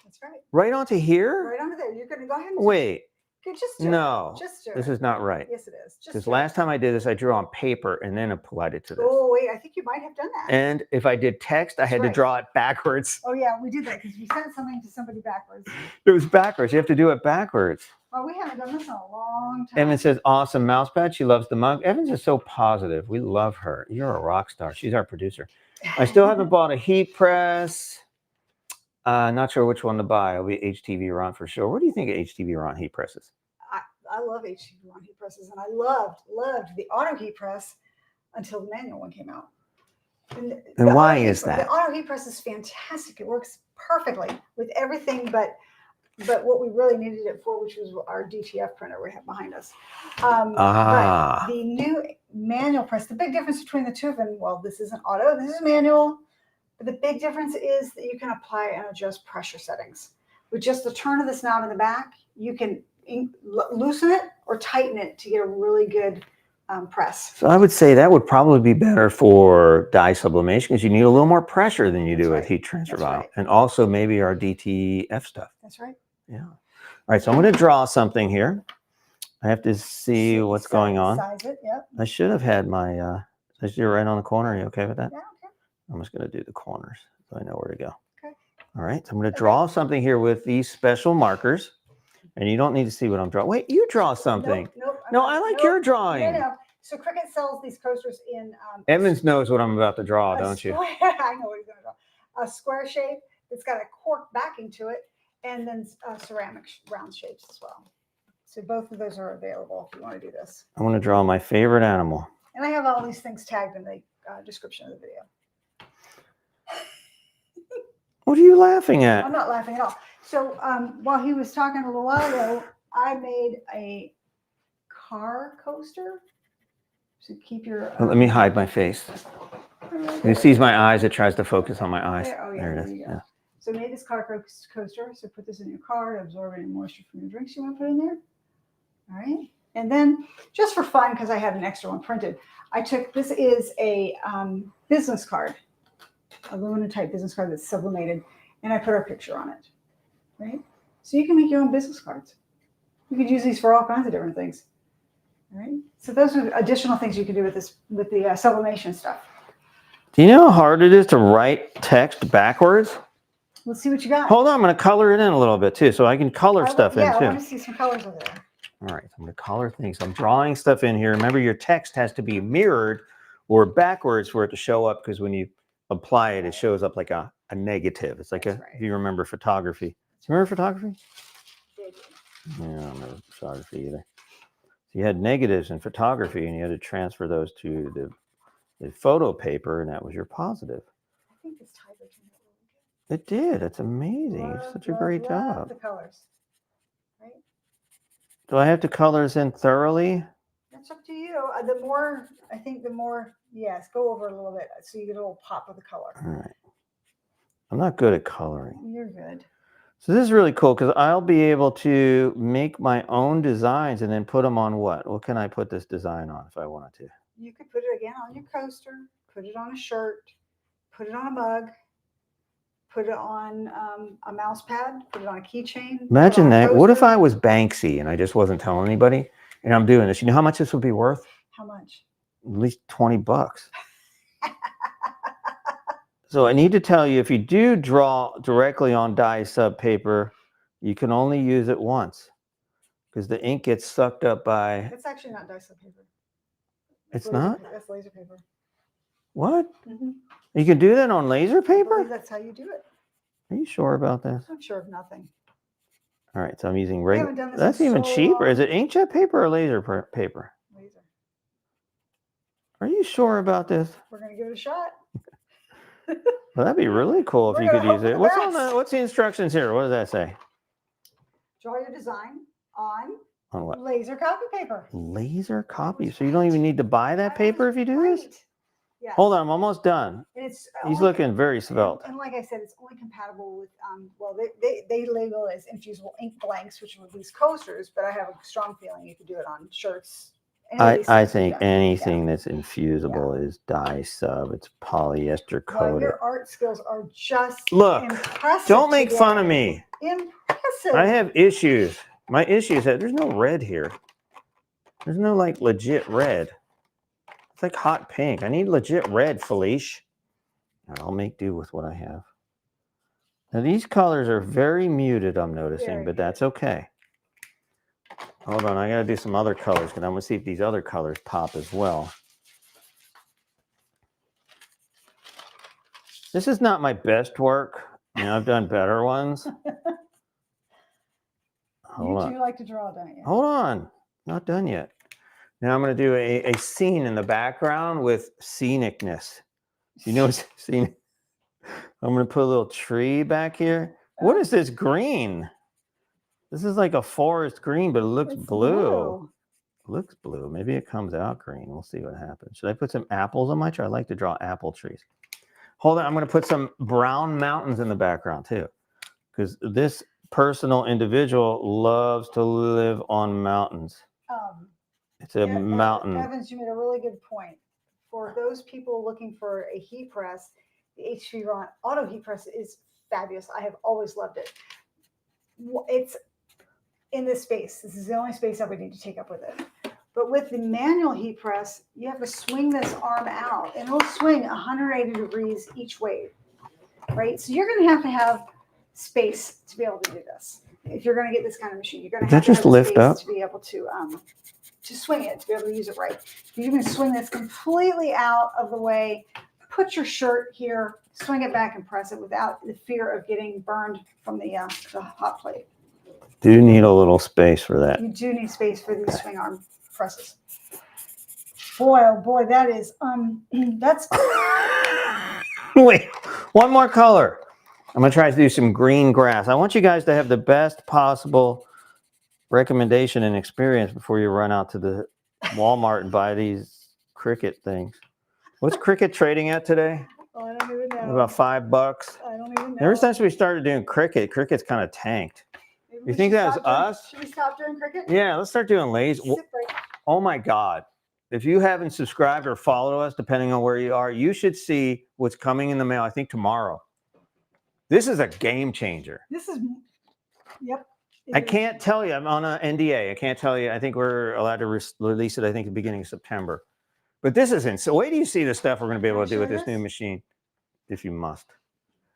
That's right. Right onto here. Right onto there. You're going to go ahead and wait. Just do no. It. Just do this it. is not right. Yes, it is. Because last time I did this, I drew on paper and then applied it to this. Oh wait, I think you might have done that. And if I did text, I had to draw it backwards. Oh yeah, we did that because we sent something to somebody backwards. It was backwards. You have to do it backwards. Well, we haven't done this in a long time. Evan says, awesome mouse pad. She loves the mug. Evans is so positive. We love her. You're a rock star. She's our producer. I still haven't bought a heat press. Not sure which one to buy. It'll be HTV Ron for sure. What do you think of HTV Ron heat presses? I love HTV Ron heat presses, and I loved the auto heat press until the manual one came out. And why is that? The auto heat press is fantastic. It works perfectly with everything but what we really needed it for, which was our DTF printer we have behind us. But the new manual press, the big difference between the two of them, well, this isn't auto, this is manual. But the big difference is that you can apply and adjust pressure settings. With just the turn of this knob in the back, you can loosen it or tighten it to get a really good press. So I would say that would probably be better for dye sublimation, because you need a little more pressure than you do with heat transfer vinyl. And also maybe our DTF stuff. That's right. Yeah. All right, so I'm going to draw something here. I have to see what's going on. Size it, yep. I should have had my, you're right on the corner. Are you okay with that? Yeah, okay. I'm just going to do the corners so I know where to go. Okay. All right, so I'm going to draw something here with these special markers. And you don't need to see what I'm drawing. Wait, you draw something. Nope. No, I like your drawing. No. So Cricut sells these coasters in... Edmonds knows what I'm about to draw, don't you? I know what he's going to draw. A square shape that's got a cork backing to it, and then ceramic round shapes as well. So both of those are available if you want to do this. I want to draw my favorite animal. And I have all these things tagged in the description of the video. What are you laughing at? I'm not laughing at all. So while he was talking a little while ago, I made a car coaster. So keep your... Let me hide my face. When it sees my eyes, it tries to focus on my eyes. There, there it is. Yeah. So I made this car coaster. So put this in your car to absorb any moisture from your drinks you want to put in there. All right. And then just for fun, because I had an extra one printed, this is a business card, aluminum type business card that's sublimated, and I put our picture on it. Right? So you can make your own business cards. You could use these for all kinds of different things. All right? So those are additional things you can do with the sublimation stuff. Do you know how hard it is to write text backwards? Let's see what you got. Hold on, I'm going to color it in a little bit too, so I can color stuff in too. Yeah, I want to see some colors over there. All right, so I'm going to color things. I'm drawing stuff in here. Remember, your text has to be mirrored or backwards for it to show up, because when you apply it, it shows up like a negative. It's like if you remember photography. Remember photography? Yeah, I don't remember photography either. So you had negatives in photography, and you had to transfer those to the photo paper, and that was your positive. I think this tiger turned out really good. It did. It's amazing. It's such a great job. The colors. Right? Do I have to color this in thoroughly? That's up to you. Yes, go over a little bit so you get a little pop of the color. All right. I'm not good at coloring. You're good. So this is really cool, because I'll be able to make my own designs and then put them on what? What can I put this design on if I wanted to? You could put it again on your coaster, put it on a shirt, put it on a mug, put it on a mouse pad, put it on a keychain. Imagine that. What if I was Banksy and I just wasn't telling anybody and I'm doing this? You know how much this would be worth? How much? At least $20. So I need to tell you, if you do draw directly on dye sub paper, you can only use it once, because the ink gets sucked up by... It's actually not dye sub paper. It's not? That's laser paper. What? You can do that on laser I paper? believe that's how you do it. Are you sure about this? I'm sure of nothing. All right, so I'm using We regular. haven't done this That's in even so cheaper. Is long. it inkjet paper or laser paper? Laser. Are you sure about this? We're gonna give it a shot. Well, that'd be really cool if We're you gonna could hope use for it. the What's on best. the? What's the instructions here? What does that say? Draw your design on On what? laser copy paper. Laser copy. So you don't even need to buy that paper if you do this. Right. Yes. Hold on, I'm almost done. And it's He's only- looking very svelte. And like I said, it's only compatible with well, they label it as infusible ink blanks, which are these coasters, but I have a strong feeling you could do it on shirts. Any of these I things think are done. anything that's infusible is dye sub. It's polyester Well, coated. your art skills are just Look, impressive. don't make fun of today. me. Impressive. I have issues. My issue is that there's no red here. There's no like legit red. It's like hot pink. I need legit red, Felice. I'll make do with what I have. Now these colors are very muted, I'm noticing, Very but that's okay. Hold on, I gotta do some other colors because I'm gonna see if these other colors pop as well. This is not my best work. I've done better ones. You do like to draw, don't you? Hold on, not done yet. Now I'm going to do a scene in the background with scenicness. You know what's scenic? I'm going to put a little tree back here. What is this green? This is like a forest green, but it looks blue. It looks blue. Maybe it comes out green. We'll see what happens. Should I put some apples on my tree? I like to draw apple trees. Hold on. I'm going to put some brown mountains in the background too, because this personal individual loves to live on mountains. It's a mountain. Evans, you made a really good point. For those people looking for a heat press, the HP Ron auto heat press is fabulous. I have always loved it. It's in this space. This is the only space I would need to take up with it. But with the manual heat press, you have to swing this arm out, and it'll swing 180 degrees each way, right? So you're going to have space to be able to do this. If you're going to get this kind of machine, you're going to have to have lift space up to be able to swing it, to be able to use it right. You're going to swing this completely out of the way, put your shirt here, swing it back and press it without the fear of getting burned from the hot plate. Do need a little space for that. You do need space for these swing arm presses. Boy, oh boy, that is, that's. Wait, one more color. I'm going to try to do some green grass. I want you guys to have the best possible recommendation and experience before you run out to the Walmart and buy these Cricut things. What's Cricut trading at today? Oh, I don't even know. About $5. I don't even know. Ever since we started doing Cricket's kind of tanked. Maybe You think that was us? Should we stop doing Cricut? Yeah, let's start doing laser. Sip break. Oh my God. If you haven't subscribed or followed us, depending on where you are, you should see what's coming in the mail, I think tomorrow. This is a game changer. This is, yep. I can't tell you. I'm on an NDA. I can't tell you. I think we're allowed to release it, I think, at the beginning of September. But this is insane. Wait till you see the stuff we're going to be able to do with this new machine, if you must.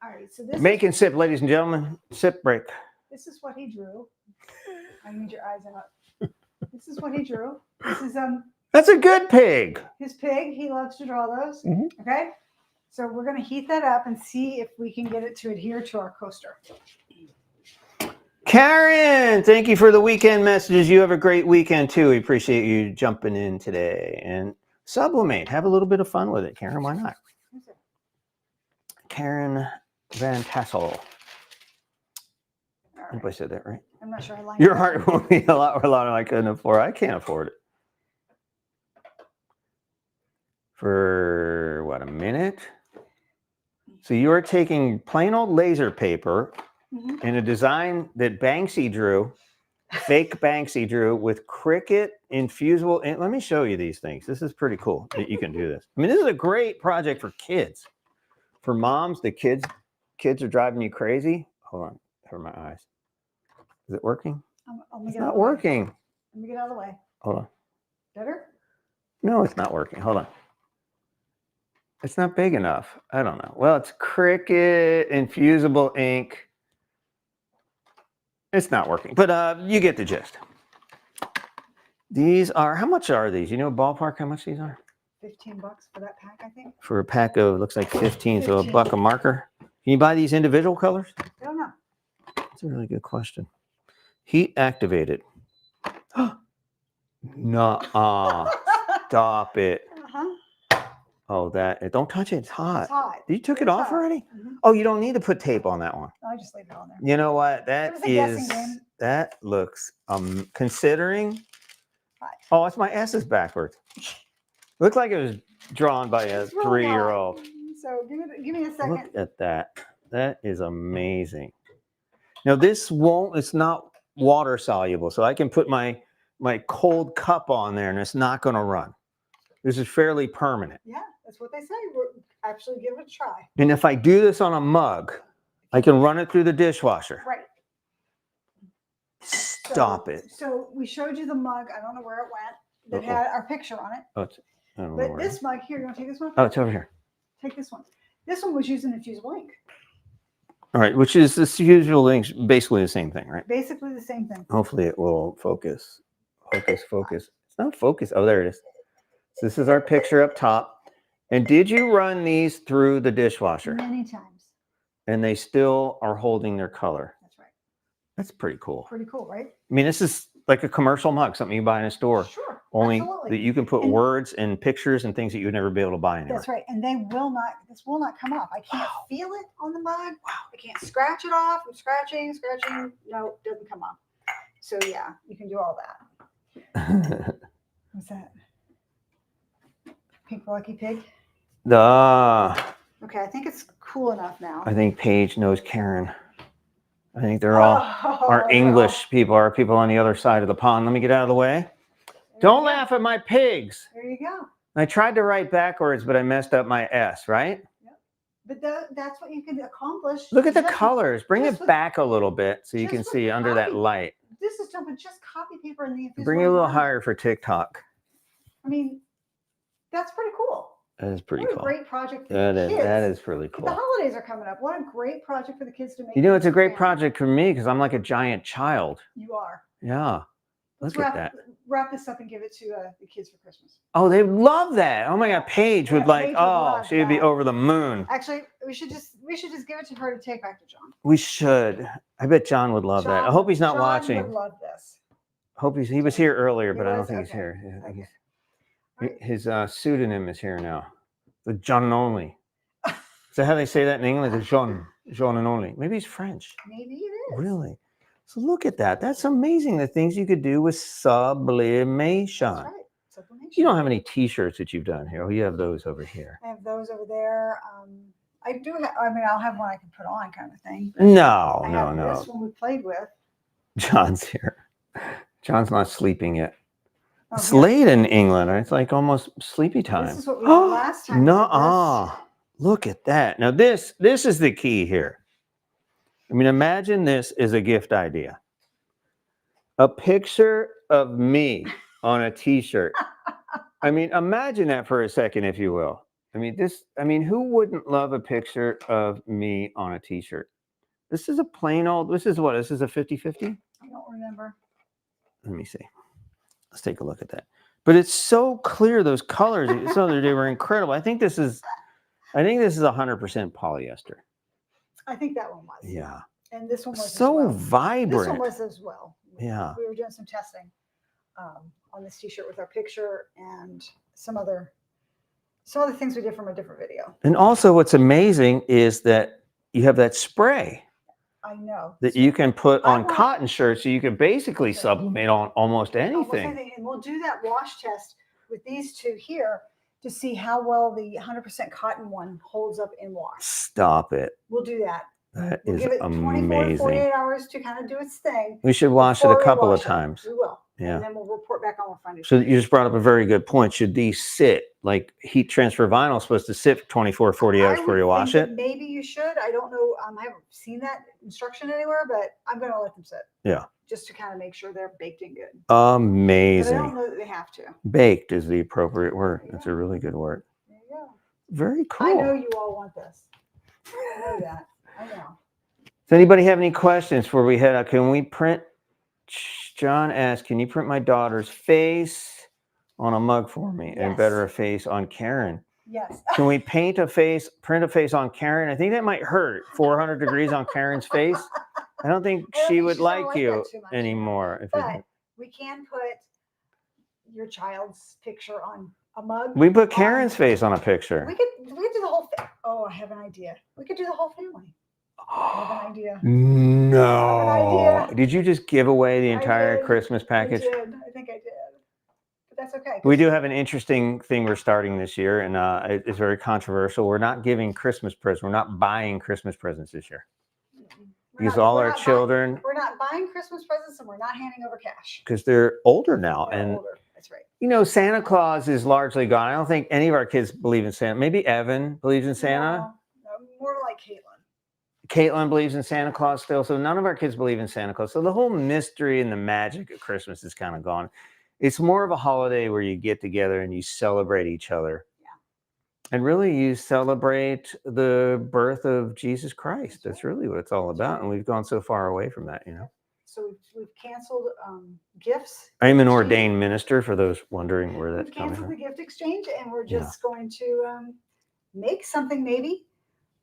All right. So this Make and sip, ladies and gentlemen. Sip break. This is what he drew. I need your eyes up. This is what he drew. This is That's a good pig. his pig. He loves to draw those. Mhm. Okay. So we're going to heat that up and see if we can get it to adhere to our coaster. Karen, thank you for the weekend messages. You have a great weekend too. We appreciate you jumping in today. And Sublimate, have a little bit of fun with it, Karen. Why not? Karen Van Tassel. I hope I said that right. I'm not sure I like Your heart will be a lot than I couldn't afford. I can't afford it. For what, a minute? So you are taking plain old laser paper in a design that Banksy drew, fake Banksy drew with Cricut infusible. And let me show you these things. This is pretty cool that you can do this. I mean, this is a great project for kids. For moms, the kids are driving you crazy. Hold on, cover my eyes. Is it working? It's not working. Let me get out of the way. Hold on. Better? No, it's not working. Hold on. It's not big enough. I don't know. Well, it's Cricut infusible ink. It's not working, but you get the gist. These are, how much are these? You know, ballpark how much these are? $15 for that pack, I think. For a pack of, looks like 15, so $1 a marker. Can you buy these individual colors? I don't know. That's a really good question. Heat activated. Nuh-uh. Stop it. Uh-huh. Oh, don't touch it. It's hot. It's hot. You took it It's off hot. already? Mhm. Oh, you don't need to put tape on that one. I'll just leave it on there. You know what? It was a guessing game. That looks, considering. Hot. Oh, it's my S's backwards. Looks like it was drawn by a It's really hot. 3-year-old. So give me a second. Look at that. That is amazing. Now it's not water soluble, so I can put my cold cup on there and it's not going to run. This is fairly permanent. Yeah, that's what they say. Actually, give it a try. And if I do this on a mug, I can run it through the dishwasher. Right. Stop it. So we showed you the mug. I don't know where it went. That Uh-oh. had our picture on it. Oh, I don't know But where this mug here, you want to take this one? Oh, it's over here. Take this one. This one was using infusible ink. All right, which is this usual thing, basically the same thing, right? Basically the same thing. Hopefully it will focus. Focus. It's not focus. Oh, there it is. So this is our picture up top. And did you run these through the dishwasher? Many times. And they still are holding their color. That's right. That's pretty cool. Pretty cool, right? I mean, this is like a commercial mug, something you buy in a store. Sure. Only absolutely. that you can put words and pictures and things that you would never be able to buy anywhere. That's right. And this will not come off. I can't feel it on the mug. I can't scratch it off. I'm scratching. No, it doesn't come off. So yeah, you can do all that. What's that? Pink Lucky Pig? Okay, I think it's cool enough now. I think Paige knows Karen. I think they're all our English people, our people on the other side of the pond. Let me get out of the way. Don't laugh at my pigs. There you go. I tried to write backwards, but I messed up my S, right? Yep. But that's what you can accomplish. Look at the just colors. Bring it back a little bit so you can just see under that copy. light. This is jumping just copy paper in the invisible Bring it a little ink. higher for TikTok. I mean, that's pretty cool. That is pretty What cool. a great project for That the is kids. that is really The cool. holidays are coming up. What a great project for the kids to make. You know, it's a for great family. project for me because I'm like a giant child. You are. Yeah. Let's Look at that. wrap this up and give it to the kids for Christmas. Oh, they love that. Oh my God, Paige would Yeah, like. Paige would Oh, love she'd be that. over the moon. Actually, we should just give it to her to take back to John. We should. I bet John would love that. I hope he's not John watching. would love this. Hope he was here earlier, but I don't was? think he's Okay. here. Yeah, I think Okay. His pseudonym is here now. The John and Only. Is that how they say that in England? The John and Only. Maybe he's French. Maybe it is. Really? So look at that. That's amazing. The things you could do with sublimation. That's right. Sublimation. You don't have any T-shirts that you've done here. Oh, you have those over here. I have those over there. I do. I'll have one I can put on, kind of thing. No. I have This one we played with. John's here. John's not sleeping yet. Oh, It's here. late in England. It's like almost sleepy time. This is what we did last time. No, look at that. Now this is the key here. I mean, imagine this is a gift idea. A picture of me on a T-shirt. I mean, imagine that for a second, if you will. I mean, who wouldn't love a picture of me on a T-shirt? This is a plain old, this is what? This is a 50-50? I don't remember. Let me see. Let's take a look at that. But it's so clear, those colors. So they were incredible. I think this is 100% polyester. I think that one was. Yeah. And this one was So as well. vibrant. This one was as well. Yeah. We were doing some testing on this T-shirt with our picture and some other things we did from a different video. And also what's amazing is that you have that spray I know. that you can put I on want- cotton shirts, so you can basically sublimate on almost Almost anything. And we'll do that wash test with these two here to see how well the 100% cotton one holds up in wash. Stop it. We'll do that. That We'll is give it 24 to amazing. 48 hours to kind of do its thing. We should wash it before a we couple of wash it. times. We will. Yeah. And then we'll report back on what findings. So you just brought up a very good point. Should these sit, like heat transfer vinyl is supposed to sit for 24, 40 hours before you wash it? Maybe you should. I don't know. I haven't seen that instruction anywhere, but I'm going to let them sit. Yeah. Just to kind of make sure they're baked in good. But I don't Amazing. know that they have to. Baked is the appropriate word. There you That's go. a really good word. There you go. Very cool. I know you all want this. I know that. I know. Does anybody have any questions before we head out? Can we print? John asked, can you print my daughter's face on a mug for me and Yes. better a face on Karen? Yes. Can we print a face on Karen? I think that might hurt. 400 degrees on Karen's face. I don't think I don't she think would she's gonna like like you that too much, anymore. If you But did. we can put your child's picture on a mug. We put Karen's face on a picture. We could do the whole thing. Oh, I have an idea. We could do the whole family. I have an idea. No. I have an idea. Did you just give away the I entire did. Christmas package? I did. I think I did. But that's okay. We do have an interesting thing we're starting this year, and it's very controversial. We're not giving Christmas presents. We're not buying Christmas presents this year. Because all our children... We're not buying Christmas presents, and we're not handing over cash. Because they're older now. They're and older. That's right. You know, Santa Claus is largely gone. I don't think any of our kids believe in Santa. Maybe Evan believes in Santa. No, more like Caitlin. Caitlin believes in Santa Claus still. So none of our kids believe in Santa Claus. So the whole mystery and the magic of Christmas is kind of gone. It's more of a holiday where you get together and you celebrate each other. Yeah. And really you celebrate the birth of Jesus Christ. That's really what it's all about. And we've gone so far away from that, you know. So we've canceled gifts. I'm an ordained minister, for those wondering where that's coming from. We've canceled the gift exchange, and we're just going to make something maybe,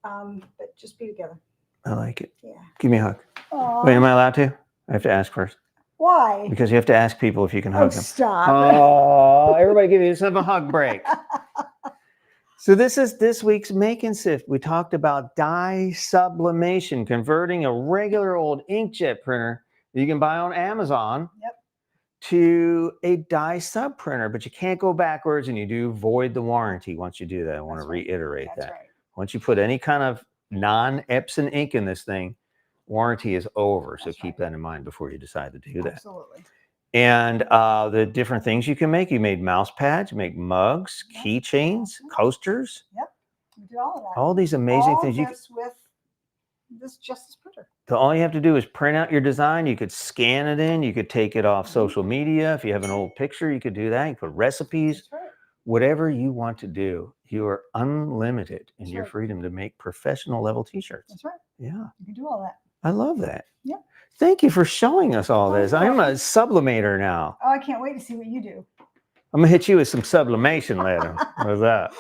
but just be together. I like it. Yeah. Give me a hug. Aww. Wait, am I allowed to? I have to ask first. Why? Because you have to ask people if you can hug them. Stop. Oh, everybody give yourself a hug break. So this is this week's Make and Sift. We talked about dye sublimation, converting a regular old inkjet printer that you can buy on Amazon to a dye sub printer, but you can't go backwards, and you do void the warranty once you do that. I want to reiterate that. Right. Once you put any kind of non-Epson ink in this thing, warranty is over. So keep that in mind before you decide to do that. Absolutely. And the different things you can make. You made mouse pads, you make mugs, keychains, coasters. Yep. We did all of that. All these amazing things. With this Justice printer. So all you have to do is print out your design. You could scan it in. You could take it off social media. If you have an old picture, you could do that. You put recipes. That's right. Whatever you want to do, you are unlimited in your freedom to make professional level t-shirts. That's right. Yeah. You can do all that. I love that. Yeah. Thank you for showing us all this. I'm a sublimator now. Oh, I can't wait to see what you do. I'm going to hit you with some sublimation later. How's that?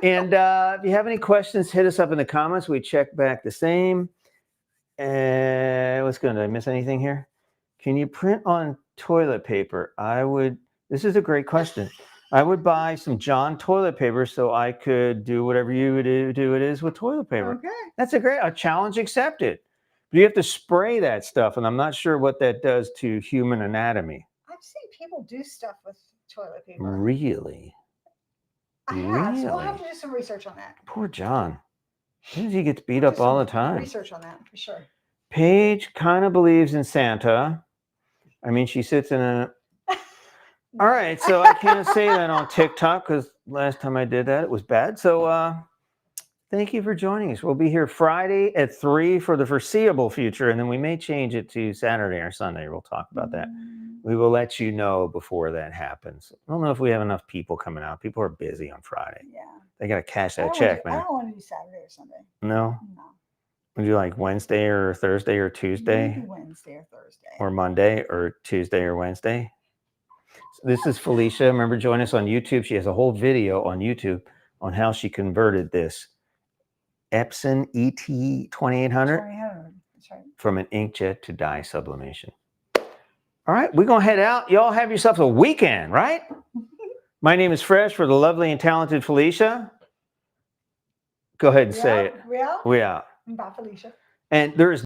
And if you have any questions, hit us up in the comments. We check back the same. And what's good? Did I miss anything here? Can you print on toilet paper? This is a great question. I would buy some John toilet paper so I could do whatever you would do it is with toilet paper. Okay. That's a challenge accepted. But you have to spray that stuff, and I'm not sure what that does to human anatomy. I've seen people do stuff with toilet paper. Really? I have. So we'll have to do some research on that. Poor John. He gets beat up all the time. Research on that, for sure. Paige kind of believes in Santa. I mean, she sits in a... All right, so I can't say that on TikTok because last time I did that, it was bad. So thank you for joining us. We'll be here Friday at 3 for the foreseeable future, and then we may change it to Saturday or Sunday. We'll talk about that. We will let you know before that happens. I don't know if we have enough people coming out. People are busy on Friday. Yeah. They got to cash that check, man. I don't want to do Saturday or Sunday. No? No. Would you like Wednesday or Thursday or Tuesday? Maybe Wednesday or Thursday. Or Monday or Tuesday or Wednesday? So this is Felicia. Remember, join us on YouTube. She has a whole video on YouTube on how she converted this Epson ET 2800 That's right. from an inkjet to dye sublimation. All right, we're going to head out. Y'all have yourselves a weekend, right? My name is Fresh for the lovely and talented Felicia. Go ahead and say it. We out? We out. Bye, Felicia. And there is